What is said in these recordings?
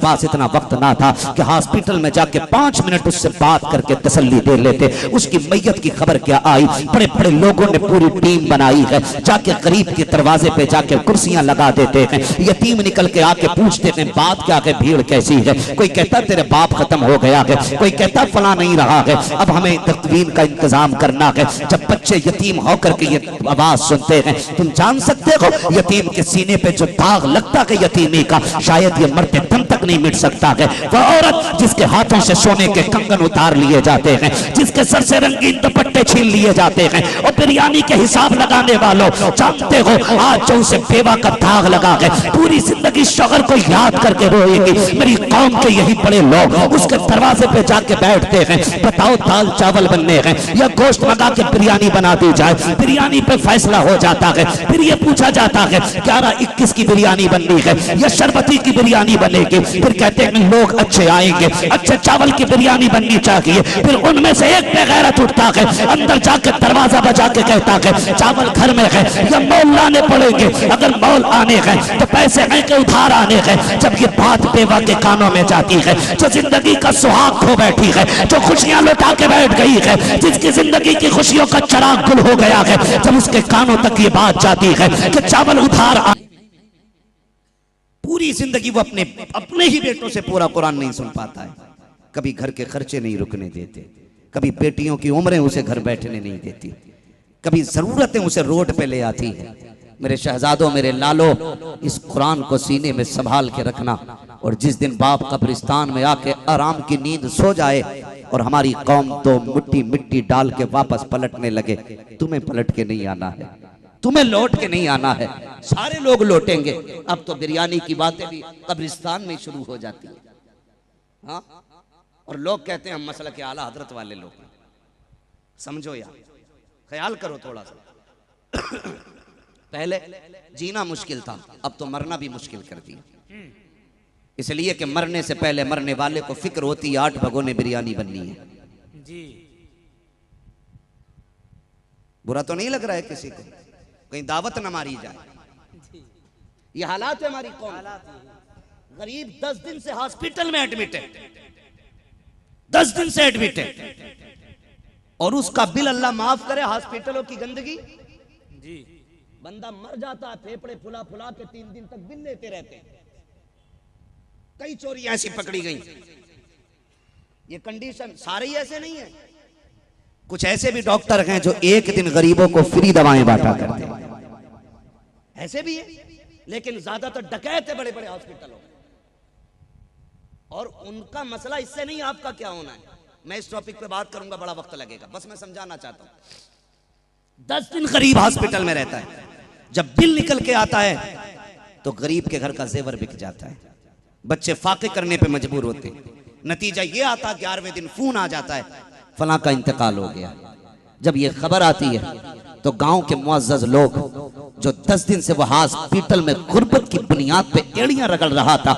पास इतना वक्त ना था कि हॉस्पिटल में जाके 5 मिनट उससे बात करके तसल्ली दे लेते। उसकी मैयत की खबर क्या आई, बड़े बड़े लोगों ने पूरी टीम बनाई है, जाके गरीब के दरवाजे पे जाके कुर्सियां लगा देते हैं। यतीम निकल के आके पूछते हैं बात क्या है, भीड़ कैसी है। कोई कहता तेरे बाप खत्म हो गया है, कोई कहता फला नहीं रहा है, अब हमें तकवीन का इंतजाम करना है। जब बच्चे यतीम होकर के ये आवाज सुनते हैं, तुम जान सकते हो यतीम के सीने पे जो दाग लगता है यतीमी का, शायद ये मरते दम तक नहीं मिट सकता है। वह औरत जिसके हाथों से सोने के कंगन उतार लिए जाते हैं, जिसके सर से रंगीन दुपट्टे छीन लिए जाते हैं, और बिरयानी के हिसाब लगाने वालों जानते हो आज जो उसे बेवा का दाग लगा है, पूरी जिंदगी शौहर को याद करके रोएगी। मेरी कौम के यही बड़े लोग उसके दरवाजे पे जाके बैठते हैं, बताओ दाल चावल बनने हैं या गोश्त मंगा के बिरयानी बना दी जाए। बिरयानी पे फैसला हो जाता है, फिर ये पूछा जाता है 11-21 की बिरयानी बननी है या शरबती की बिरयानी बनेगी। फिर कहते हैं लोग अच्छे आएंगे, अच्छे चावल की बिरयानी बननी चाहिए। फिर उनमें से एक बेगैरत उठता है, अंदर जाके दरवाजा बजा के कहता है चावल घर में है या मोल लाने पड़ेंगे, अगर मोल आने हैं तो पैसे हैं कि उधार आने हैं। जब ये बात बेवा के कानों में जाती है, जो जिंदगी का सुहाग खो बैठी है, जो खुशियां लौटा के बैठ गई है, जिसकी जिंदगी की खुशियों का चराग गुल हो गया है, जब उसके कानों तक ये बात जाती है कि चावल उधार पूरी जिंदगी वो अपने ही बेटों से पूरा कुरान नहीं सुन पाता है। कभी घर के खर्चे नहीं रुकने देते, कभी बेटियों की उम्रें उसे घर बैठने नहीं देती, कभी जरूरतें उसे रोड पे ले आती है। मेरे शहजादों, मेरे लालो, इस कुरान को सीने में संभाल के रखना, और जिस दिन बाप कब्रिस्तान में आके आराम की नींद सो जाए और हमारी कौम तो मिट्टी मिट्टी डाल के वापस पलटने लगे, तुम्हें पलट के नहीं आना है, तुम्हें लौट के नहीं आना है। सारे लोग लौटेंगे। अब तो बिरयानी की बातें भी कब्रिस्तान में शुरू हो जाती है। हाँ, और लोग कहते हैं हम मसला के आला हजरत वाले लोग। समझो यार, ख्याल करो थोड़ा सा। पहले जीना मुश्किल था, अब तो मरना भी मुश्किल कर दिया। इसलिए कि मरने से पहले मरने वाले को फिक्र होती है 8 भगोने बिरयानी बननी है जी। बुरा तो नहीं लग रहा है किसी को, कहीं दावत न मारी जाए। ये हालात है हमारी कौम। गरीब 10 दिन से हॉस्पिटल में एडमिट है, 10 दिन से एडमिट है, और उसका बिल अल्लाह माफ करे, हॉस्पिटलों की गंदगी जी। बंदा मर जाता है, फेफड़े फुला फुला के 3 दिन तक बिल लेते रहते हैं। कई चोरियां ऐसी पकड़ी गई। ये कंडीशन सारे ही ऐसे नहीं है, कुछ ऐसे भी डॉक्टर हैं जो एक दिन गरीबों को फ्री दवाएं बांटा करते हैं, ऐसे भी है। लेकिन ज्यादातर डकैत है बड़े बड़े हॉस्पिटलों में, और उनका मसला इससे नहीं आपका क्या होना है। मैं इस टॉपिक पे बात करूंगा, बड़ा वक्त लगेगा, बस मैं समझाना चाहता हूं। 10 दिन गरीब हॉस्पिटल में रहता है, जब बिल निकल के आता है तो गरीब के घर का जेवर बिक जाता है, बच्चे फाके करने पे मजबूर होते हैं। नतीजा ये आता 11वें दिन फोन आ जाता है फला का इंतकाल हो गया। जब ये खबर आती है तो गांव के मुअज्जज लोग जो 10 दिन से वह हॉस्पिटल में गुर्बत की बुनियाद पे एड़ियां रगड़ रहा था,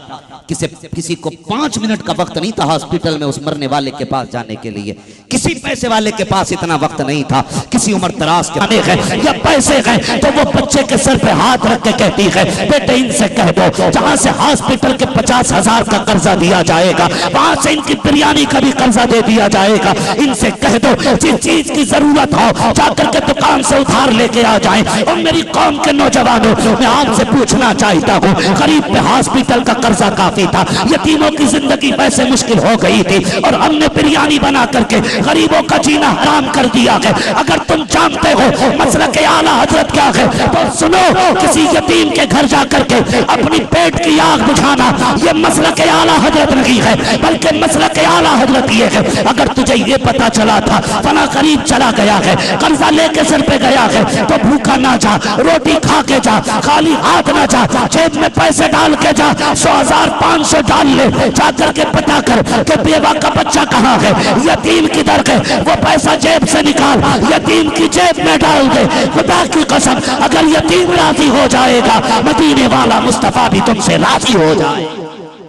किसी को 5 मिनट का वक्त नहीं था हॉस्पिटल में उस मरने वाले के पास जाने के लिए। किसी पैसे वाले के पास इतना वक्त नहीं था, किसी उम्र दराज के आने हैं या पैसे हैं तो वो बच्चे के सर पे हाथ रख के कहती है बेटे इनसे कह दो जहां से हॉस्पिटल के 50,000 का कर्जा दिया जाएगा, वहां से इनकी बिरयानी का भी कर्जा दे दिया जाएगा। इनसे कह दो जिस चीज की जरूरत हो जाकर के दुकान से उधार लेके आ जाए। और मेरी कौम के नौजवानों, मैं आपसे पूछना चाहता हूँ, गरीब पे हॉस्पिटल का कर्जा काफी था, यतीमों की जिंदगी वैसे मुश्किल हो गई थी, और हमने बिरयानी बना करके गरीबों का जीना हराम कर दिया है। अगर तुम जानते हो मसला के आला हजरत क्या है तो सुनो, किसी यतीम के घर जाकर के अपनी पेट की आग बुझाना ये मसला के आला हजरत नहीं है, बल्कि मसला के आला हजरत ये है। अगर तुझे ये पता चला था फला गरीब चला गया है, कर्जा लेके सर पे गया है, तो भूखा ना जा, रोटी खा के जा, खाली हाथ ना जा, जेब में पैसे डाल के जा, 100,000-500 डाल ले, जाकर के पता कर कि बेवा का बच्चा कहाँ है, यतीम किधर है, वो पैसा जेब से निकाल, यतीम की जेब में डाल दे। खुदा की कसम अगर यतीम राजी हो जाएगा, मदीने वाला मुस्तफा भी तुमसे राजी हो जाए।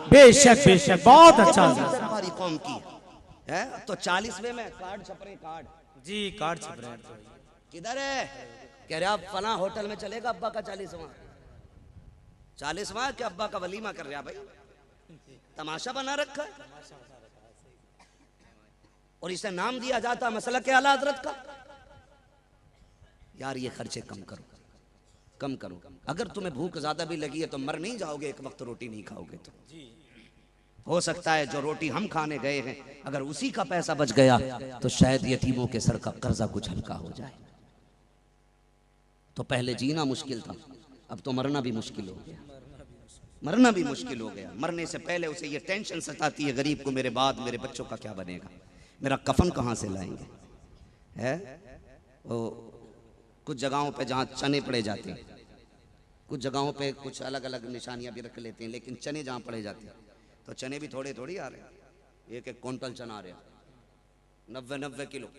बेशक बेशक, बहुत अच्छा। हमारी कौम की है तो 40वें में कार्ड छप रहे, कार्ड जी, कार्ड छप रहे हैं। किधर है? कह रहे आप फला होटल में चलेगा अब्बा का 40वां क्या अब्बा का वलीमा कर रहा भाई। तमाशा बना रखा है। और इसे नाम दिया जाता मसला के आला हजरत का। यार ये खर्चे कम करो, कम करो। अगर तुम्हें भूख ज्यादा भी लगी है तो मर नहीं जाओगे एक वक्त रोटी नहीं खाओगे तो। हो सकता है जो रोटी हम खाने गए हैं अगर उसी का पैसा बच गया तो शायद यतीमों के सर का कर्जा कुछ हल्का हो जाए। तो पहले जीना मुश्किल था, अब तो मरना भी मुश्किल हो गया। मरना भी मुश्किल हो गया। मरने से पहले उसे ये टेंशन सताती है गरीब को, मेरे बाद मेरे बच्चों का क्या बनेगा, मेरा कफन कहाँ से लाएंगे। है वो कुछ जगहों पे जहाँ चने पड़े जाते हैं, कुछ जगहों पे कुछ अलग अलग निशानियां भी रख लेते हैं, लेकिन चने जहाँ पड़े जाते हैं तो चने भी थोड़े थोड़ी आ रहे हैं। एक एक क्विंटल चना आ रहा, 90 किलो।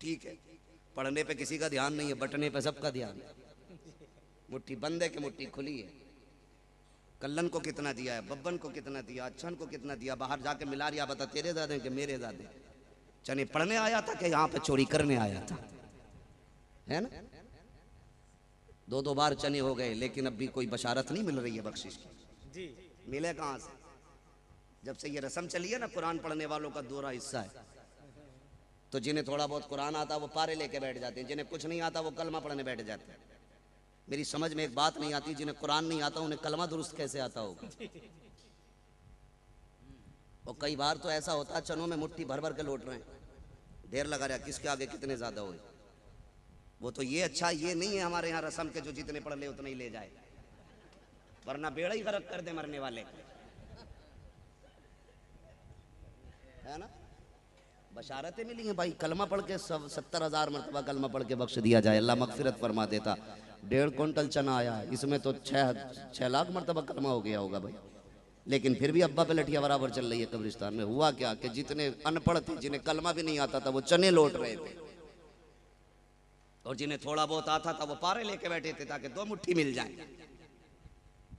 ठीक है, पढ़ने पे किसी का ध्यान नहीं है, बटने पे सबका ध्यान है। मुट्ठी बंद है कि मुट्ठी खुली है। कल्लन को कितना दिया है, बब्बन को कितना दिया, अच्छन को कितना दिया, बाहर जाके मिला रिया, बता तेरे दादे कि मेरे दादे। चने पढ़ने आया था कि यहाँ पे चोरी करने आया था, है ना। 2 बार चने हो गए, लेकिन अब भी कोई बशारत नहीं मिल रही है बख्शिश की। जी मिले कहाँ से? जब से ये रस्म चली है ना, कुरान पढ़ने वालों का दूसरा हिस्सा है। तो जिन्हें थोड़ा बहुत कुरान आता वो पारे लेके बैठ जाते हैं, जिन्हें कुछ नहीं आता वो कलमा पढ़ने बैठ जाते हैं। मेरी समझ में एक बात नहीं आती, जिन्हें कुरान नहीं आता उन्हें कलमा दुरुस्त कैसे आता होगा। और कई बार तो ऐसा होता है चनों में मुट्ठी भर भर के लौट रहे हैं, ढेर लगा रहा है, किसके आगे कितने ज्यादा हुए। वो तो ये अच्छा ये नहीं है हमारे यहाँ रस्म के जो जितने पढ़ ले उतने ही ले जाए, वरना बेड़ा ही गर्क कर दे मरने वाले, है ना। बशारतें मिली हैं भाई, कलमा पढ़ के 70,000 मरतबा कलमा पढ़ के बख्श दिया जाए, अल्लाह मगफिरत फरमा देता। 1.5 क्विंटल चना आया, इसमें तो 6 लाख मरतबा कलमा हो गया होगा भाई। लेकिन फिर भी अब्बा पे लठिया बराबर चल रही है कब्रिस्तान में। हुआ क्या कि जितने अनपढ़ थे, जिन्हें कलमा भी नहीं आता था, वो चने लौट रहे थे, और जिन्हें थोड़ा बहुत आता था वो पारे लेके बैठे थे ताकि 2 मुट्ठी मिल जाए।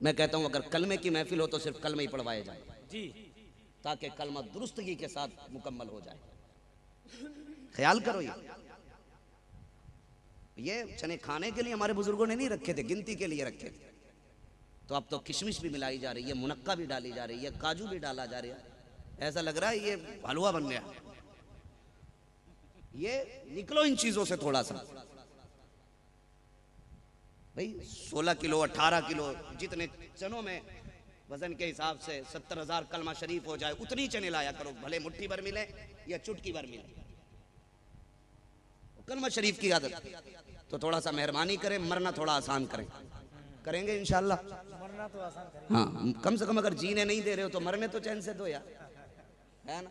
मैं कहता हूं अगर कलमे की महफिल हो तो सिर्फ कलमे ही पढ़वाए जाए जी, ताकि कलमा दुरुस्तगी के साथ मुकम्मल हो जाए। ख्याल करो, ये चने खाने के लिए हमारे बुजुर्गों ने नहीं रखे थे, गिनती के लिए रखे थे। तो अब तो किशमिश भी मिलाई जा रही है, मुनक्का भी डाली जा रही है, काजू भी डाला जा रहा है। ऐसा लग रहा है ये हलवा बन गया। ये निकलो इन चीजों से थोड़ा सा भाई। 16 किलो 18 किलो जितने चनों में वजन के हिसाब से 70,000 कलमा शरीफ हो जाए, उतनी चने लाया करो, भले मुट्ठी भर मिले या चुटकी भर मिले। कलमा शरीफ की आदत तो थोड़ा सा मेहरबानी करें, मरना थोड़ा आसान करें, करेंगे इंशाल्लाह। मरना तो आसान करें, हाँ कम से कम अगर जीने नहीं दे रहे हो तो मरने तो चैन से दो यार, है ना।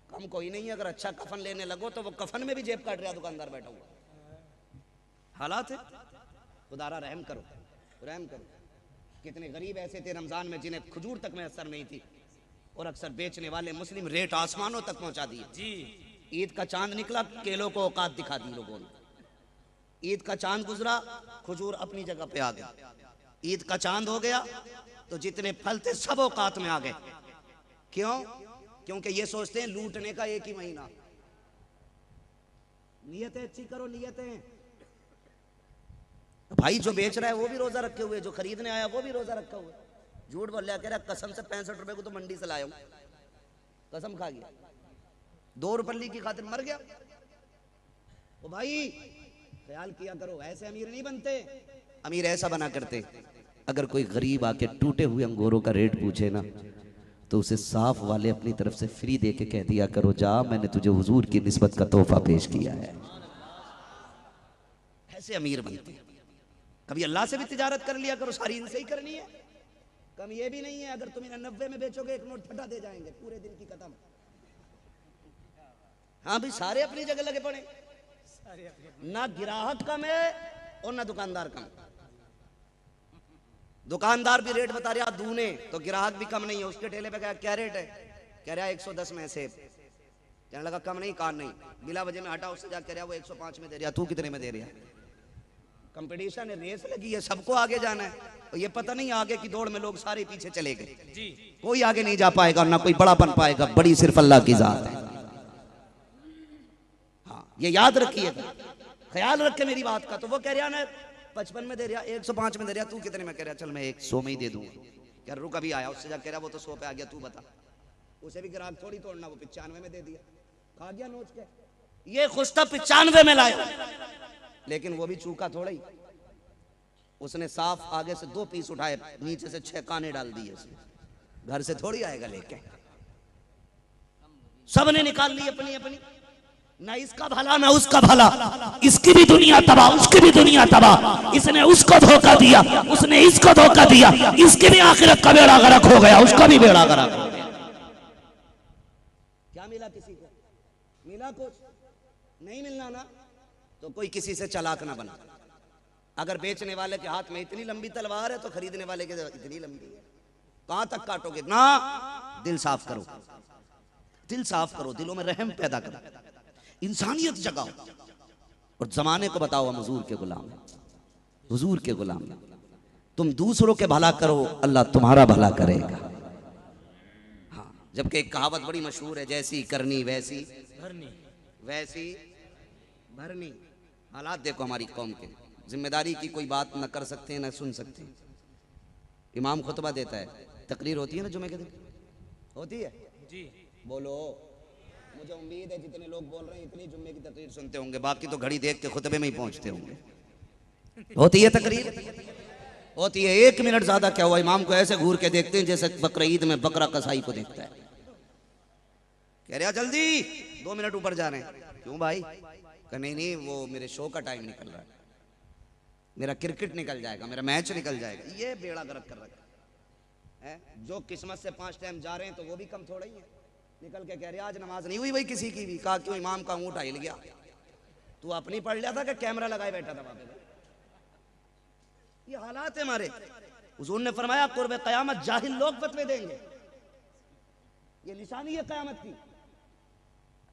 कम कोई नहीं है, अगर अच्छा कफन लेने लगो तो वो कफन में भी जेब काट रहा दुकानदार बैठा हुआ। हालात है, खुदारा रहम करो, रहम करो। कितने गरीब ऐसे थे रमजान में जिन्हें खजूर तक में असर नहीं थी, और अक्सर बेचने वाले मुस्लिम रेट आसमानों तक पहुंचा दिए जी। ईद का चांद निकला, केलों को औकात दिखा दी लोगों ने। ईद का चांद गुजरा, खजूर अपनी जगह पे आ गया। ईद का चांद हो गया तो जितने फल थे सब औकात में आ गए। क्यों? क्योंकि ये सोचते हैं लूटने का एक ही महीना। नियतें अच्छी करो, नियतें। भाई जो बेच रहा है वो भी रोजा रखे हुए, जो खरीदने आया वो भी रोजा रखा हुआ। झूठ बोल रहा, कह रहा कसम से 65 रुपए को तो मंडी से लाया हूं, कसम खा गया, 2 रुपये की खातिर मर गया। ओ भाई ख्याल किया करो, ऐसे अमीर नहीं बनते। अमीर ऐसा बना करते, अगर कोई गरीब आके टूटे हुए अंगूरों का रेट पूछे ना तो उसे साफ वाले अपनी तरफ से फ्री दे के कह दिया करो, जा मैंने तुझे हुजूर की निस्बत का तोहफा पेश किया है। ऐसे अमीर बनते। कभी अल्लाह से भी तिजारत कर लिया करो, सारी इनसे ही करनी है। कम ये भी नहीं है अगर तुम इन्हें 90 में बेचोगे 1 नोट फटा दे जाएंगे, पूरे दिन की खत्म। हाँ भाई सारे अपनी जगह लगे पड़े, ना ग्राहक कम है और ना दुकानदार कम। दुकानदार भी रेट बता रहा दूने, तो ग्राहक भी कम नहीं है। उसके ठेले पे क्या रेट है? कह रहा है 110 में सेब। कहने लगा कम नहीं, कान नहीं, बिला वजह में हटा, उससे जा कह रहा वो 105 में दे रहा, तू कितने में दे रहा? कंपटीशन है, रेस लगी है, सबको आगे जाना है। और ये पता नहीं आगे की दौड़ में लोग सारे पीछे चले गए, कोई आगे नहीं जा पाएगा, ना कोई बड़ा बन पाएगा। बड़ी सिर्फ अल्लाह की जात है। हाँ ये याद रखिएगा, ख्याल रखे मेरी बात का। तो वो कह रहा ना 55 में दे रहा, 105 में दे रहा, तू कितने में? कह रहा चल मैं 100 में ही दे दूंगा। क्या रुक अभी आया, उससे जाकर कह रहा वो तो 100 पे आ गया, तू बता। उसे भी ग्राहक थोड़ी तोड़ना, वो 95 में दे दिया, खा गया नोच के। ये खुश था 95 में लाया, लेकिन वो भी चूका थोड़ा ही। उसने साफ आगे से 2 पीस उठाए, नीचे से 6 काने डाल दिए। घर से थोड़ी आएगा लेके, सबने निकाल ली अपनी अपनी, ना इसका भला ना उसका भला, इसकी भी दुनिया तबाह, उसकी भी दुनिया तबाह। इसने उसको धोखा दिया, उसने इसको धोखा दिया, इसकी भी आखिरत का बेड़ा गर्क हो गया, उसका भी बेड़ा गर्क हो गया। क्या मिला किसी को? मिला कुछ नहीं मिलना ना, तो कोई किसी से चालाक ना बना। अगर बेचने वाले के हाथ में इतनी लंबी तलवार है तो खरीदने वाले के इतनी लंबी है, कहां तक काटोगे ना। दिल साफ करो, दिल साफ करो, दिलों में रहम पैदा करो, इंसानियत जगाओ, और जमाने को बताओ हम हुजूर के गुलाम हैं, हुजूर के गुलाम हैं। तुम दूसरों के भला करो, अल्लाह तुम्हारा भला करेगा। हाँ, जबकि एक कहावत बड़ी मशहूर है, जैसी करनी वैसी भरनी, वैसी भरनी। हालात देखो हमारी कौम के, जिम्मेदारी की कोई बात न कर सकते हैं न सुन सकते हैं। इमाम खुतबा देता है, तकरीर होती है ना जुमे के दिन, होती है जी, बोलो। मुझे उम्मीद है जितने लोग बोल रहे हैं इतनी जुम्मे की तकरीर सुनते होंगे, बाकी तो घड़ी देख के खुतबे में ही पहुंचते होंगे। होती है तकरीर, होती है। 1 मिनट ज्यादा क्या हुआ, इमाम को ऐसे घूर के देखते हैं जैसे बकरा ईद में बकरा कसाई को देखता है। कह रहा जल्दी 2 मिनट ऊपर जा रहे हैं। क्यों भाई? कह नहीं वो मेरे शो का टाइम निकल रहा है, मेरा क्रिकेट निकल जाएगा, मेरा मैच निकल जाएगा। ये बेड़ा गर्क कर रखा है। जो किस्मत से 5 टाइम जा रहे हैं तो वो भी कम थोड़ा ही है। निकल के कह रहे आज नमाज नहीं हुई भाई किसी की भी। कहा क्यों? इमाम का ऊँट हिल गया। तू अपनी पढ़ लिया था कि कैमरा लगाए बैठा था वहां पे? ये हालात है हमारे। हुजूर ने फरमाया कुर्बे कयामत जाहिल लोग फतवे देंगे, ये निशानी है कयामत की।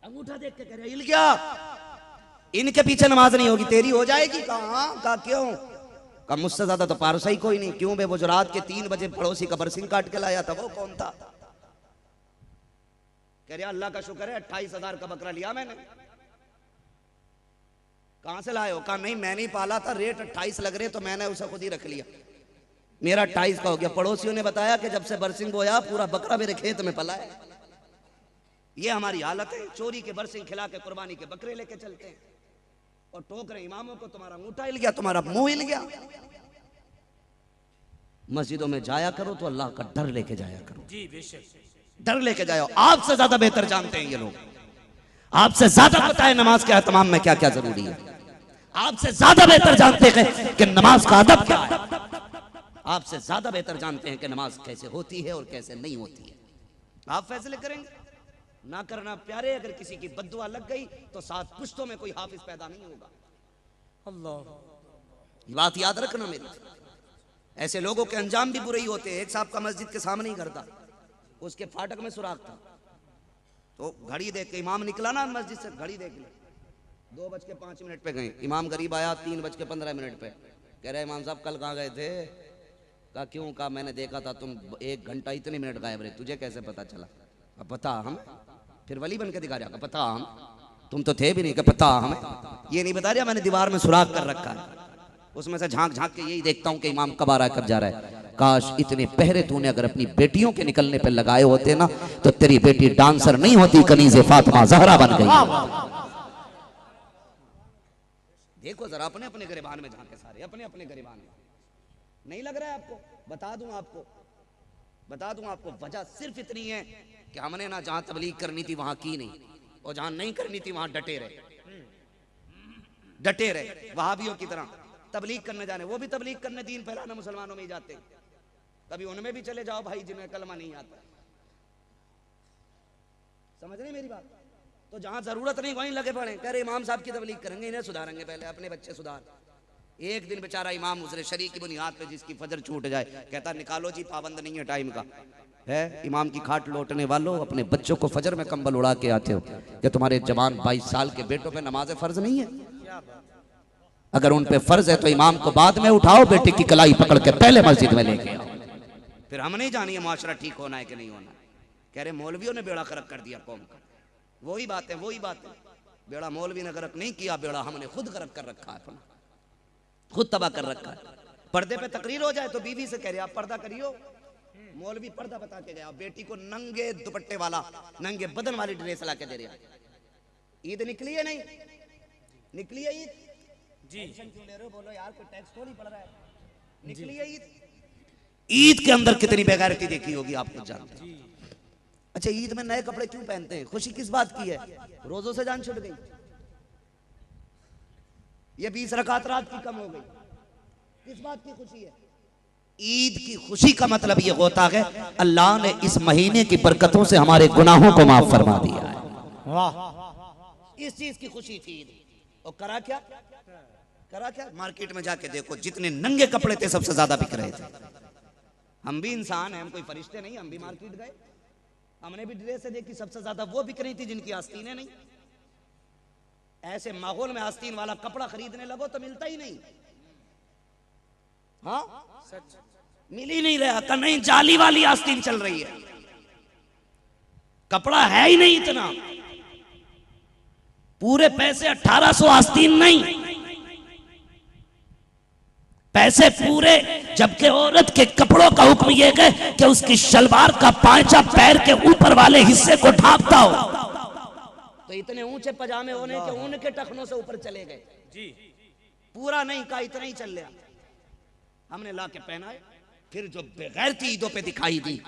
अंगूठा देख के कह रहे हिल गया, इनके पीछे नमाज नहीं होगी, तेरी हो जाएगी। कहा क्यों? कहा मुझसे ज्यादा तो पारसा ही कोई नहीं। क्यों बे? वो जो रात के 3 बजे पड़ोसी का बरसिंग काट के लाया था वो कौन था? कह रहे अल्लाह का शुक्र है 28,000 का बकरा लिया मैंने। कहां से लाए हो? कहा नहीं मैं नहीं पाला था, रेट 28 लग रहे तो मैंने उसे खुद ही रख लिया, मेरा 28 का हो गया। पड़ोसियों ने बताया कि जब से बरसिंग बोया पूरा बकरा मेरे खेत में पला है। ये हमारी हालत है। चोरी के बरसिंग खिला के कुर्बानी के बकरे लेके चलते हैं और टोक रहे इमामों को, तुम्हारा मुंह हिल गया, तुम्हारा मुंह हिल गया। मस्जिदों में जाया करो तो अल्लाह का डर लेके जाया करो। जी बेशक, डर लेके जाओ। आपसे ज्यादा बेहतर जानते हैं ये लोग, आपसे ज्यादा पता है नमाज के एहतमाम में क्या क्या जरूरी है। आपसे ज्यादा बेहतर जानते हैं कि नमाज का अदब क्या है। आपसे ज्यादा बेहतर जानते हैं कि नमाज कैसे होती है और कैसे नहीं होती है। आप फैसले करेंगे ना करना प्यारे। अगर किसी की बद्दुआ लग गई तो 7 पुश्तों में कोई हाफिज पैदा नहीं होगा। अल्लाह, ये बात याद रखना मेरी। ऐसे लोगों के अंजाम भी बुरे ही होते हैं। एक साहब का मस्जिद के सामने ही घर था, उसके फाटक में सुराख था, तो घड़ी देख के इमाम निकला ना मस्जिद से, घड़ी देख ली 2:05 पे गए। इमाम गरीब आया 3:15 पे। कह रहे इमाम साहब कल कहाँ गए थे? कहा क्यों? कहा मैंने देखा था तुम 1 घंटा इतने मिनट गायब रहे, तुझे कैसे पता चला? पता हम, फिर वली बन के दिखा रहा, पता हम, तुम तो थे भी नहीं। पता हमें, ये नहीं बता रहा मैंने दीवार में सुराख कर रखा है, उसमें से झांक झांक के यही देखता हूं कि इमाम कब आ रहा है कब जा रहा है। काश इतने पहरे तूने अगर अपनी बेटियों के निकलने पे लगाए होते ना तो तेरी बेटी डांसर नहीं होती, कनीज़े फातिमा ज़हरा बन गई। देखो जरा अपने अपने गिरबान में झांके, सारे अपने अपने गिरबान में। नहीं लग रहा है आपको? बता दूं आपको वजह सिर्फ इतनी है कि हमने ना जहां तबलीग करनी थी वहां की नहीं, और जहां नहीं करनी थी वहां डटे रहे वहाबियों की तरह तबलीग करने जाने। वो भी तबलीग करने, दीन फैलाने मुसलमानों में ही जाते हैं। कभी उनमें भी चले जाओ भाई जिन्हें कलमा नहीं आता। समझ रहे मेरी बात? तो जहां जरूरत नहीं वहीं लगे पड़े। कह रहे इमाम साहब की तबलीग करेंगे, इन्हें सुधारेंगे, पहले अपने बच्चे सुधार। एक दिन बेचारा इमाम गुजरे शरीक की बुनियाद पे, जिसकी फजर छूट जाए, कहता निकालो जी, पाबंद नहीं है टाइम का है। इमाम की खाट लौटने वालों, अपने बच्चों को फजर में कंबल उड़ा के आते हो कि तुम्हारे जवान 22 साल के बेटों पे नमाज फर्ज नहीं है? अगर उन पे फर्ज है तो इमाम को बाद में उठाओ, बेटे की कलाई पकड़ के पहले मस्जिद में लेके आओ। फिर हम नहीं जानिए माशरा ठीक होना है कि नहीं होना। कह रहे मौलवियों ने बेड़ा करक कर दिया कौम का। वही बात है। बेड़ा मौलवी ने करक नहीं किया, बेड़ा हमने खुद करक कर रखा है, अपना खुद तबाह कर रखा है। पर्दे पे तकरीर हो जाए तो बीवी से कह रहे आप पर्दा करियो, मौलवी पर्दा बता के गया, बेटी को नंगे दुपट्टे वाला, नंगे बदन वाली ड्रेस ला के दे रहा। ईद निकली है नहीं निकली है ईद जी? क्यों ले रहे हो? बोलो यार, कोई टैक्स तो नहीं पड़ रहा है। निकली है ईद। ईद के अंदर कितनी बेगैरती देखी होगी आपको जानते हैं। अच्छा, ईद में नए कपड़े क्यों पहनते हैं? खुशी किस बात की है? रोजों से जान छूट गई, ये 20 रकात रात की कम हो गई, किस बात की खुशी है? ईद की खुशी का मतलब ये होता है अल्लाह ने इस महीने की बरकतों से हमारे गुनाहों को माफ फरमा दिया है। वाह, इस चीज की खुशी थी ईद। और करा क्या? मार्केट में जाके देखो, जितने नंगे कपड़े थे सबसे ज्यादा बिक रहे थे। हम भी इंसान हैं, हम कोई फरिश्ते नहीं, हम भी मार्केट गए, हमने भी ड्रेसें देखी, सबसे ज्यादा वो बिक रही थी जिनकी आस्तीनें नहीं। ऐसे माहौल में आस्तीन वाला कपड़ा खरीदने लगो तो मिलता ही नहीं। हाँ सच, मिल ही नहीं रहा का, नहीं जाली वाली आस्तीन चल रही है, कपड़ा है ही नहीं इतना। पूरे पैसे 1800 आस्तीन नहीं, पैसे पूरे। जबकि औरत के कपड़ों का हुक्म यह है कि उसकी शलवार का पांचा पैर के ऊपर वाले हिस्से को ढांपता हो। तो इतने ऊंचे पजामे होने के ऊन के टखनों से ऊपर चले गए जी, पूरा नहीं का, इतना ही चल लिया। हमने ला के पहनाए, फिर जो बेगैरती ईदों पे दिखाई दी,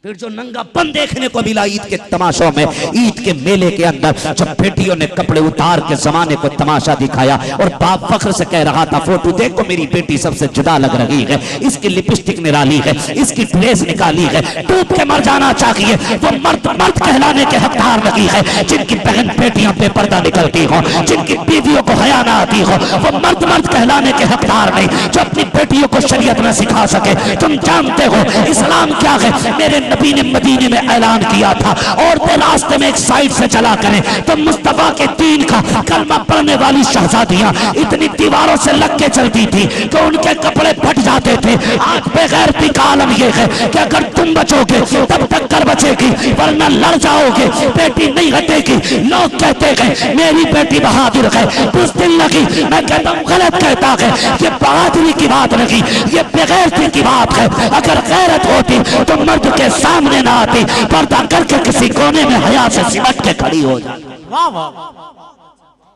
फिर जो नंगापन देखने को मिला ईद के तमाशों में, ईद के मेले के अंदर जब बेटियों ने कपड़े उतार के जमाने को तमाशा दिखाया और बाप फख्र से कह रहा था, फोटो देखो मेरी बेटी सबसे जुदा लग रही है, इसकी लिपस्टिक निराली है, इसकी ड्रेस निकाली है, डूब के मर जाना चाहिए। वो मर्द मर्द कहलाने के हकदार नहीं है। जिनकी बहन बेटियां बेपर्दा निकलती हो, जिनकी बीवियों को हया ना आती हो, वो मर्द मर्द कहलाने के हकदार नहीं। जो अपनी बेटियों को शरीयत में सिखा सके। तुम जानते हो इस्लाम क्या है? मेरे नबी ने मदीने में ऐलान किया था, औरतें रास्ते में एक साइड से चला करें तो मुस्तफा के दीन का कलमा पढ़ने वाली शहजादियां इतनी दीवारों से लग के चलती थी कि उनके कपड़े फट जाते थे। आज बेगैरती का आलम यह है कि अगर तुम बचोगे तब तक कर बचेगी, वरना लड़ जाओगे, बेटी नहीं हटेगी। लोग कहते हैं मेरी बेटी बहादुर है, बुज़दिल लगी। मैं कहता हूँ गलत कहता है, ये बहादुरी की बात नहीं, ये बेगैरती की बात है। अगर गैरत होती तो मर्द के सामने ना आती, पर्दा करके किसी कोने में हया से सिमट के खड़ी हो जाती। वाह वाह।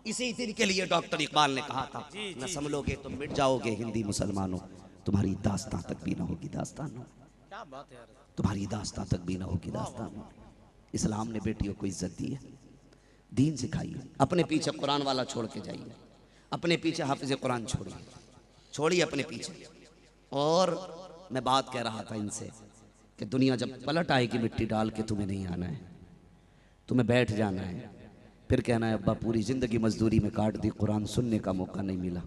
इसी दिन के लिए डॉक्टर इकबाल ने कहा था, न संभलोगे तो मिट जाओगे हिंदी मुसलमानों, तुम्हारी दास्तां तक भी ना होगी दास्तानों। क्या बात है, तुम्हारी दास्तां तक भी ना होगी दास्तानों। इस्लाम ने बेटियों को इज्जत दी है, दीन सिखाइए। अपने पीछे कुरान वाला छोड़ के जाइए, अपने पीछे हाफिज कुरान छोड़िए अपने पीछे। और मैं बात कह रहा था इनसे कि दुनिया जब पलट आएगी मिट्टी डाल के, तुम्हें नहीं आना है, तुम्हें बैठ जाना है, फिर कहना है अब्बा पूरी जिंदगी मजदूरी में काट दी, कुरान सुनने का मौका नहीं मिला।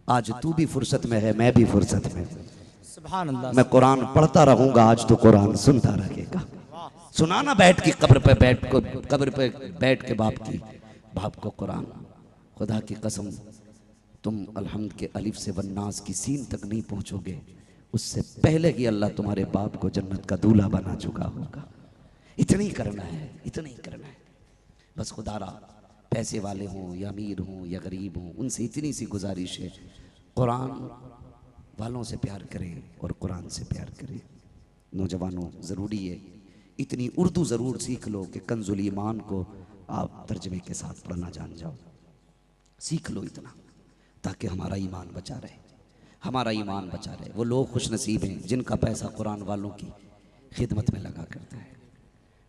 आज तू भी फुर्सत में है, मैं भी फुर्सत में। सुभान अल्लाह। मैं कुरान पढ़ता रहूंगा, आज तो कुरान सुनता रहेगा। सुनाना बैठ के कब्र पे बैठ के बाप को कुरान। खुदा की कसम, तुम अलहम्द के अलिफ से वन्नास की सीन तक नहीं पहुंचोगे, उससे पहले ही अल्लाह तुम्हारे बाप को जन्नत का दूल्हा बना चुका होगा। इतना ही करना है, इतना ही करना है बस। खुदारा पैसे वाले हों या अमीर हों या गरीब हों, उनसे इतनी सी गुजारिश है, कुरान वालों से प्यार करें और कुरान से प्यार करें। नौजवानों, ज़रूरी है इतनी उर्दू ज़रूर सीख लो कि कंजुल ईमान को आप तर्जमे के साथ पढ़ना जान जाओ। सीख लो इतना, ताकि हमारा ईमान बचा रहे, हमारा ईमान बचा रहे। वो लोग खुश नसीब हैं जिनका पैसा कुरान वालों की खिदमत में लगा करता है।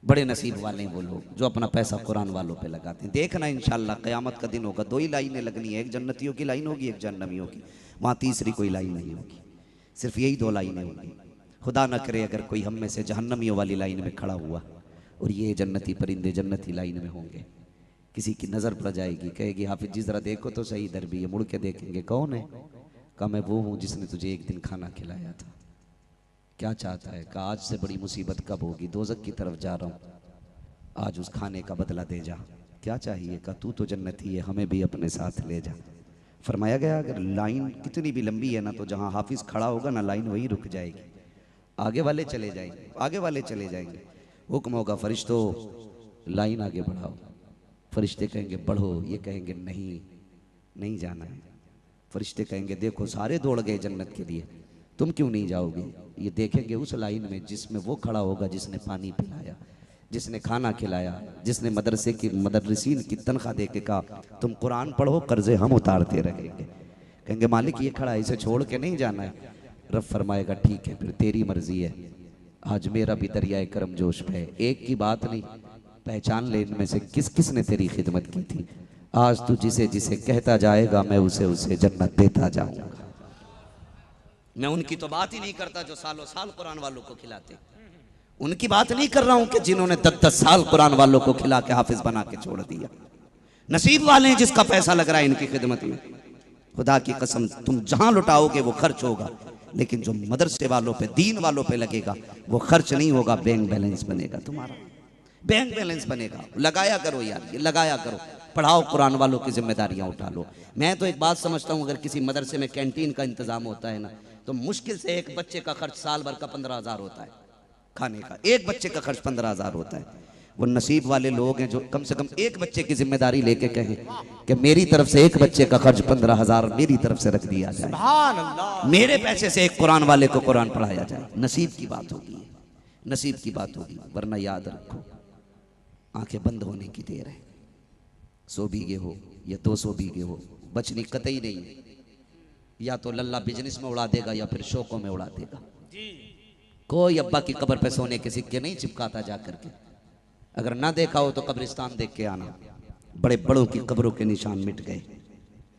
बड़े नसीब वाले हैं वो लोग जो अपना पैसा कुरान वालों पे लगाते हैं। देखना इंशाल्लाह क़यामत का दिन होगा, 2 ही लाइनें लगनी है, एक जन्नतियों की लाइन होगी, एक जहन्नमियों की। वहाँ तीसरी कोई लाइन नहीं होगी, सिर्फ यही 2 लाइनें होंगी। खुदा न करे अगर कोई हम में से जहन्नमियों वाली लाइन में खड़ा हुआ और ये जन्नती परिंदे जन्नती लाइन में होंगे, किसी की नज़र पड़ जाएगी, कहेगी हाफिज जी ज़रा देखो तो सही इधर भी। ये मुड़ के देखेंगे, कौन है? कहा मैं वो हूँ जिसने तुझे एक दिन खाना खिलाया था। क्या चाहता है? कहा आज से बड़ी मुसीबत कब होगी, दोज़ख की तरफ जा रहा हूँ, आज उस खाने का बदला दे जा। क्या चाहिए? कहा तू तो जन्नती है, हमें भी अपने साथ ले जा। फरमाया गया अगर लाइन कितनी भी लंबी है ना, तो जहाँ हाफिज खड़ा होगा ना, लाइन वहीं रुक जाएगी, आगे वाले चले जाएंगे, आगे वाले चले जाएंगे। हुक्म होगा फरिश्तों लाइन आगे बढ़ाओ, फरिश्ते कहेंगे बढ़ो, ये कहेंगे नहीं नहीं जाना है। फरिश्ते कहेंगे देखो सारे दौड़ गए जन्नत के लिए, तुम क्यों नहीं जाओगे? ये देखेंगे उस लाइन में जिसमें वो खड़ा होगा जिसने पानी पिलाया, जिसने खाना खिलाया, जिसने मदरसे की मदरसीन की तनख्वाह दे के कहा तुम कुरान पढ़ो, कर्जे हम उतारते रहेंगे। कहेंगे मालिक ये खड़ा है, इसे छोड़ के नहीं जाना है। रब फरमाएगा ठीक है फिर तेरी मर्जी है, आज मेरा भी दरियाए करम जोश पे है। एक की बात नहीं, पहचान ले इनमें से किस किस ने तेरी खिदमत की थी। आज तू जिसे जिसे कहता जाएगा मैं उसे उसे जन्नत देता जाऊंगा। मैं उनकी तो बात ही नहीं करता जो सालों साल कुरान वालों को खिलाते, उनकी बात नहीं कर रहा हूं कि जिन्होंने 10-10 साल कुरान वालों को खिला के हाफिज बना के छोड़ दिया। नसीब वाले हैं जिसका पैसा लग रहा है इनकी खिदमत में। खुदा की कसम तुम जहां लुटाओगे वो खर्च होगा, लेकिन जो मदरसे वालों पे दीन वालों पे लगेगा वो खर्च नहीं होगा, बैंक बैलेंस बनेगा तुम्हारा, बैंक बैलेंस बनेगा। लगाया करो यार, ये लगाया करो, पढ़ाओ, कुरान वालों की जिम्मेदारियां उठा लो। मैं तो एक बात समझता हूं, अगर किसी मदरसे में कैंटीन का इंतजाम होता है ना, तो मुश्किल से एक बच्चे का खर्च साल भर का 15,000 होता है खाने का, एक बच्चे का खर्च 15,000 होता है। वो नसीब वाले लोग हैं जो कम से कम एक बच्चे की जिम्मेदारी लेके कहें कि मेरी तरफ से एक बच्चे का खर्च 15,000 मेरी तरफ से रख दिया जाए, मेरे पैसे से एक कुरान वाले को कुरान पढ़ाया जाए। नसीब की बात होगी, नसीब की बात होगी। वरना याद रखो आंखें बंद होने की देर है। 100 बीघे हो या 200 बीघे हो, बचनी कतई नहीं है। या तो लल्ला बिजनेस में उड़ा देगा या फिर शौकों में उड़ा देगा। कोई अब्बा की कब्र पे सोने के सिक्के नहीं चिपकाता जा करके। अगर ना देखा हो तो कब्रिस्तान देख के आना, बड़े बड़ों की कब्रों के निशान मिट गए।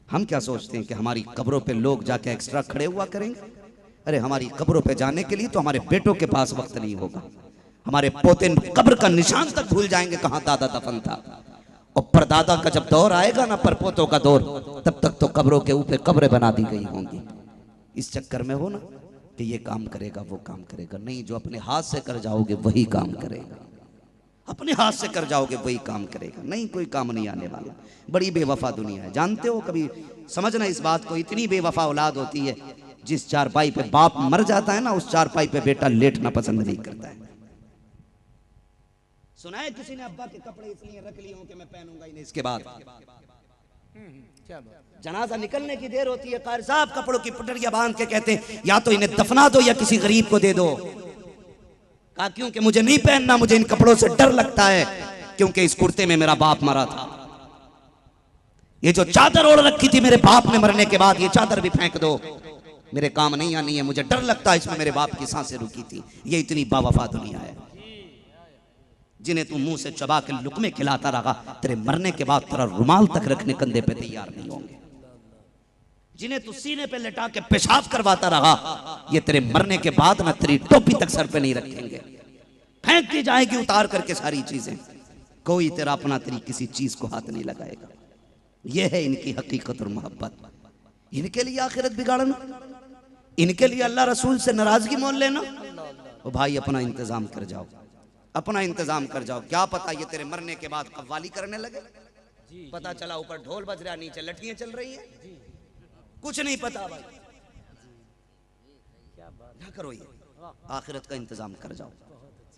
हम क्या सोचते हैं कि हमारी कब्रों पे लोग जाके एक्स्ट्रा खड़े हुआ करेंगे? अरे हमारी कब्रों पे जाने के लिए तो हमारे बेटों के पास वक्त नहीं होगा। हमारे पोते कब्र का निशान तक भूल जाएंगे कहाँ दादा दफन था। और परदादा का जब दौर आएगा ना, परपोतों का दौर, तब तक तो कब्रों के ऊपर कब्रें बना दी गई होंगी। इस चक्कर में हो ना कि ये काम करेगा वो काम करेगा, नहीं, जो अपने हाथ से कर जाओगे वही काम करेगा। अपने हाथ से कर जाओगे वही काम करेगा, नहीं कोई काम नहीं आने वाला। बड़ी बेवफा दुनिया है, जानते हो? कभी समझना इस बात को, इतनी बेवफा औलाद होती है जिस चारपाई पे बाप मर जाता है ना, उस चारपाई पे बेटा लेटना पसंद नहीं करता है। सुना है किसी ने अब्बा के कपड़े इसलिए रख लिए हो कि मैं पहनूंगा ही नहीं इसके बाद। जनाजा निकलने की देर होती है, कारी साहब कपड़ों की पटरियां बांध के कहते हैं या तो इन्हें दफना दो या किसी गरीब को दे दो। कहा क्योंकि मुझे नहीं पहनना, मुझे इन कपड़ों से डर लगता है, क्योंकि इस कुर्ते में मेरा बाप मरा था। ये जो चादर ओढ़ रखी थी मेरे बाप ने मरने के बाद, ये चादर भी फेंक दो, मेरे काम नहीं आनी है, मुझे डर लगता है इसमें मेरे बाप की सांसें रुकी थी। ये इतनी बावफा दुनिया है जिन्हें तू मुंह से चबा के लुकमे खिलाता रहा, तेरे मरने के बाद तेरा रुमाल तक रखने कंधे पे तैयार नहीं होंगे। जिन्हें तू सीने पे लेटा के पेशाब करवाता रहा, ये तेरे मरने के बाद ना तेरी टोपी तक सर पे नहीं रखेंगे, फेंक दी जाएगी उतार करके सारी चीजें। कोई तेरा अपना तेरी किसी चीज को हाथ नहीं लगाएगा। ये है इनकी हकीकत और मोहब्बत। इनके लिए आखिरत बिगाड़ना, इनके लिए अल्लाह रसूल से नाराजगी मोल लेना। ओ भाई अपना इंतजाम कर जाओ, अपना इंतजाम कर जाओ। क्या पता ये तेरे मरने के बाद कव्वाली करने लगे। पता चला ऊपर ढोल बज रहा, नीचे लठियां चल रही हैं, कुछ नहीं पता भाई। क्या करो, ये आखिरत का इंतजाम कर जाओ।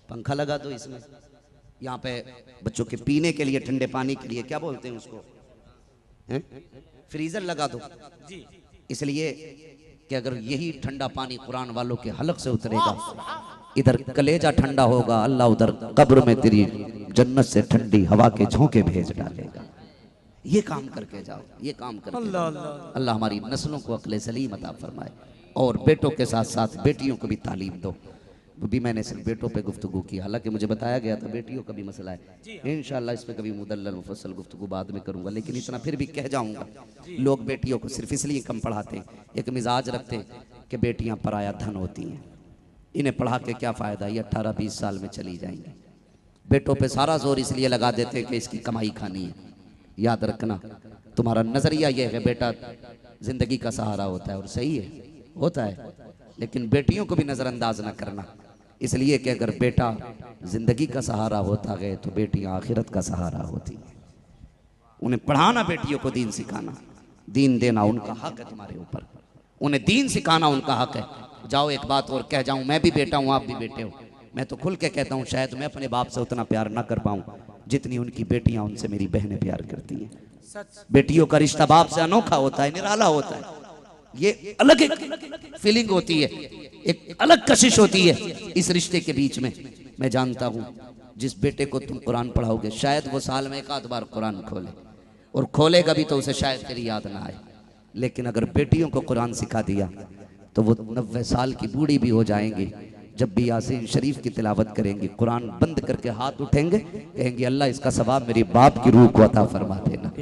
पंखा लगा दो इसमें, यहाँ पे बच्चों के पीने के लिए ठंडे पानी के लिए क्या बोलते हैं उसको, फ्रीजर लगा दो, इसलिए कि अगर यही ठंडा पानी कुरान वालों के हलक से उतरेगा, इधर कलेजा ठंडा होगा, अल्लाह उधर कब्र में तेरी जन्नत से ठंडी हवा के झोंके भेज डालेगा। ये काम करके जाओ, ये काम करके जाओ। अल्लाह हमारी नस्लों को अक्ल सलीम अता फरमाए। और बेटों के साथ साथ बेटियों को भी तालीम दो। भी मैंने सिर्फ बेटों पे गुफ्तगू की, हालांकि मुझे बताया गया था बेटियों का भी मसला है। इंशाअल्लाह इस पे कभी मुदल्लल मुफस्सल गुफ्तगू बाद में करूंगा, लेकिन इतना फिर भी कह जाऊंगा, लोग बेटियों को सिर्फ इसलिए कम पढ़ाते हैं, एक मिजाज रखते हैं कि बेटियां पराया धन होती हैं, इन्हें पढ़ा के क्या फ़ायदा, ये 18-20 साल में चली जाएंगी। बेटों पे सारा जोर इसलिए लगा देते हैं कि इसकी कमाई खानी है। याद रखना, तुम्हारा नज़रिया यह है बेटा ज़िंदगी का सहारा होता है, और सही है, होता है, लेकिन बेटियों को भी नज़रअंदाज ना करना, इसलिए कि अगर बेटा ज़िंदगी का सहारा होता गए तो बेटियां आखिरत का सहारा होती हैं। उन्हें पढ़ाना, बेटियों को दीन सिखाना, दीन देना उनका हक है तुम्हारे ऊपर, उन्हें दीन सिखाना उनका हक है। जाओ एक बात और कह जाऊं, मैं भी बेटा हूं, आप भी बेटे हो। मैं तो खुल के कहता हूं, शायद मैं अपने बाप से उतना प्यार ना कर पाऊं जितनी उनकी बेटियां उनसे मेरी बहनें प्यार करती हैं। बेटियों का रिश्ता बाप से अनोखा होता है, निराला होता है। ये अलग एक फीलिंग होती है, एक अलग कशिश होती है इस रिश्ते के बीच में। मैं जानता हूं जिस बेटे को तुम कुरान पढ़ाओगे शायद वो साल में एक आध बार कुरान खोले, और खोलेगा भी तो उसे शायद तेरी याद ना आए। लेकिन अगर बेटियों को कुरान सिखा दिया तो वो 90 साल की बूढ़ी भी हो जाएंगी, जब भी यासीन शरीफ की तिलावत करेंगे कुरान बंद करके हाथ उठेंगे, कहेंगे अल्लाह इसका सवाब मेरी बाप की रूह को अता फरमा देना,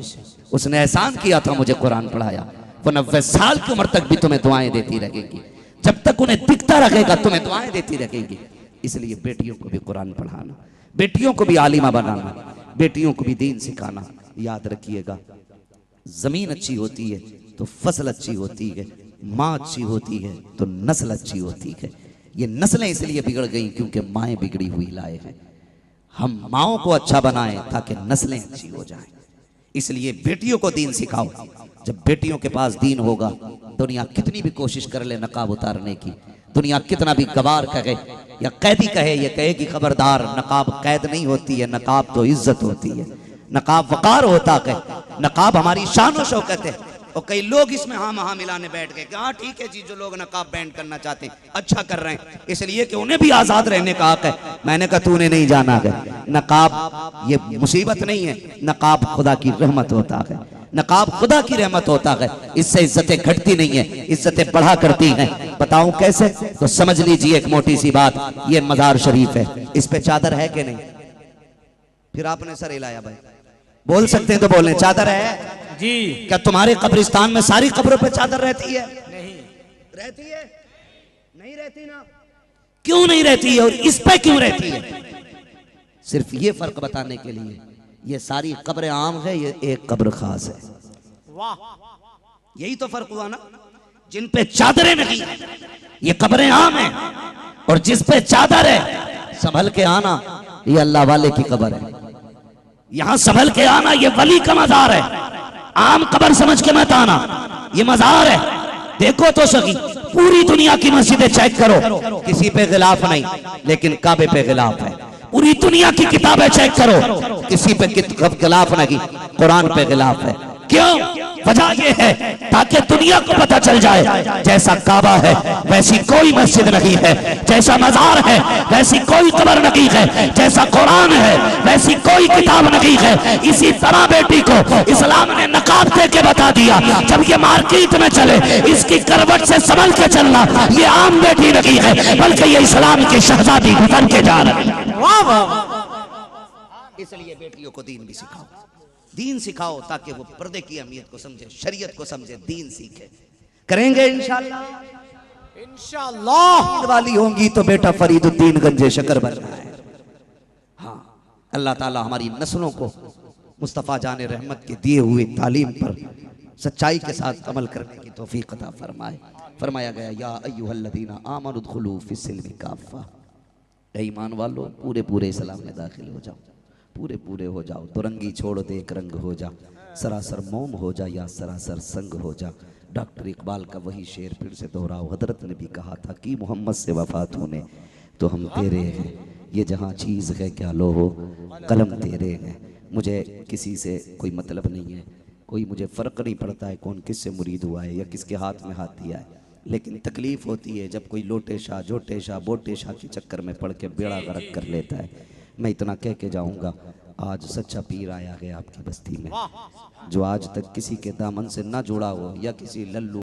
उसने एहसान किया था मुझे कुरान पढ़ाया। वो 90 साल की उम्र तक भी तुम्हें दुआएं देती रहेगी, जब तक उन्हें दिखता रहेगा तुम्हें दुआएं देती रहेगी। इसलिए बेटियों को भी कुरान पढ़ाना, बेटियों को भी आलिमा बनाना, बेटियों को भी दीन सिखाना। याद रखिएगा, जमीन अच्छी होती है तो फसल अच्छी होती है, माँ अच्छी होती है तो नस्ल अच्छी होती है। ये नस्लें इसलिए बिगड़ गई क्योंकि माएँ बिगड़ी हुई लाए हैं। हम माओं को अच्छा बनाएं ताकि नस्लें अच्छी हो जाएं। इसलिए बेटियों को दीन सिखाओ। जब बेटियों के पास दीन होगा, दुनिया कितनी भी कोशिश कर ले नकाब उतारने की, दुनिया कितना भी गवार कहे या कैदी कहे, ये कहे कि खबरदार नकाब कैद नहीं होती है, नकाब तो इज्जत होती है, नकाब वकार होता है, नकाब हमारी शान और शौकत है। और कई लोग इसमें हाँ मिलाने बैठ गए कि हाँ ठीक है जी, जो लोग नकाब बैंड करना चाहते हैं अच्छा कर रहे हैं, इसलिए कि उन्हें भी आजाद रहने का हक है। मैंने कहा तूने नहीं जाना है, नकाब ये मुसीबत नहीं है, नकाब खुदा की रहमत होता है, नकाब खुदा की रहमत होता है। इससे इज्जतें घटती नहीं है, इज्जतें बढ़ा करती हैं। बताऊं कैसे? तो समझ लीजिए एक मोटी सी बात, ये मजार शरीफ है, इस पे चादर है कि नहीं? फिर आपने सर हिलाया भाई, बोल सकते हैं तो बोलें, चादर है जी। क्या तुम्हारे कब्रिस्तान में सारी कब्रों पे चादर रहती है? नहीं रहती है, नहीं रहती ना? क्यों नहीं रहती है और इस पे क्यों रहती है? सिर्फ ये फर्क बताने के लिए, ये सारी कब्रें आम है, ये एक कब्र खास है। वाह, यही तो फर्क हुआ ना, जिन पे चादरें नहीं ये कब्रें आम है, और जिस पे चादर है संभल के आना ये अल्लाह वाले की कब्र है। यहां संभल के आना ये वली का मजार है, आम कब्र समझ के मत आना, ये मजार है। देखो तो सही, पूरी दुनिया की मस्जिदें चेक करो, किसी पे गिलाफ नहीं, लेकिन काबे पे गिलाफ है। पूरी दुनिया की किताबें चेक करो, किसी पे गिलाफ नहीं, कुरान पे गिलाफ है। क्यों? वजह यह है ताकि दुनिया को पता चल जाए जैसा काबा है वैसी कोई मस्जिद नहीं है, जैसा मजार है वैसी कोई कब्र नहीं है, जैसा कुरान है वैसी कोई किताब नहीं है। इसी तरह बेटी को इस्लाम ने नकाब दे के बता दिया, जब ये मार्केट में चले इसकी करवट से संभल के चलना, ये आम बेटी नहीं है बल्कि ये इस्लाम की शहजादी बन के जा रही है। इसलिए बेटियों को दीन भी सिखाओ, दीन सिखाओ ताकि वो पर्दे की अहमियत को समझे, शरीयत को समझे, दीन सीखे। करेंगे इंशाअल्लाह, इंशाअल्लाह वाली होंगी तो बेटा फरीदुद्दीन गंजे शकर बनना है। हाँ, अल्लाह ताला हमारी नस्लों को मुस्तफ़ा जाने रहमत के दिए हुए तालीम पर सच्चाई के साथ अमल करने की तौफीक अता फरमाए। फरमाया गया या अय्युहल्लज़ीना आमनु दुखुलू फिस्सिल्मि काफ़ा, ईमान वालों पूरे पूरे इस्लाम में दाखिल हो जाओ, पूरे पूरे हो जाओ। दुरंगी छोड़ दे एक रंग हो जा, सरासर मोम हो जा या सरासर संग हो जा। डॉक्टर इकबाल का वही शेर फिर से दोहराओ। हजरत ने भी कहा था कि मोहम्मद से वफात होने तो हम तेरे हैं, ये जहाँ चीज़ है क्या लो हो कलम तेरे हैं। मुझे किसी से कोई मतलब नहीं है, कोई मुझे फ़र्क नहीं पड़ता है कौन किससे मुरीद हुआ है या किसके हाथ में हाथ दिया है, लेकिन तकलीफ़ होती है जब कोई लोटे शाह जोटे शाह बोटे शाह के चक्कर में पड़ के बेड़ा गर्क कर लेता है। मैं इतना कह के जाऊंगा, आज सच्चा पीर आया गया आपकी बस्ती में, जो आज तक किसी के दामन से ना जुड़ा हो या किसी लल्लू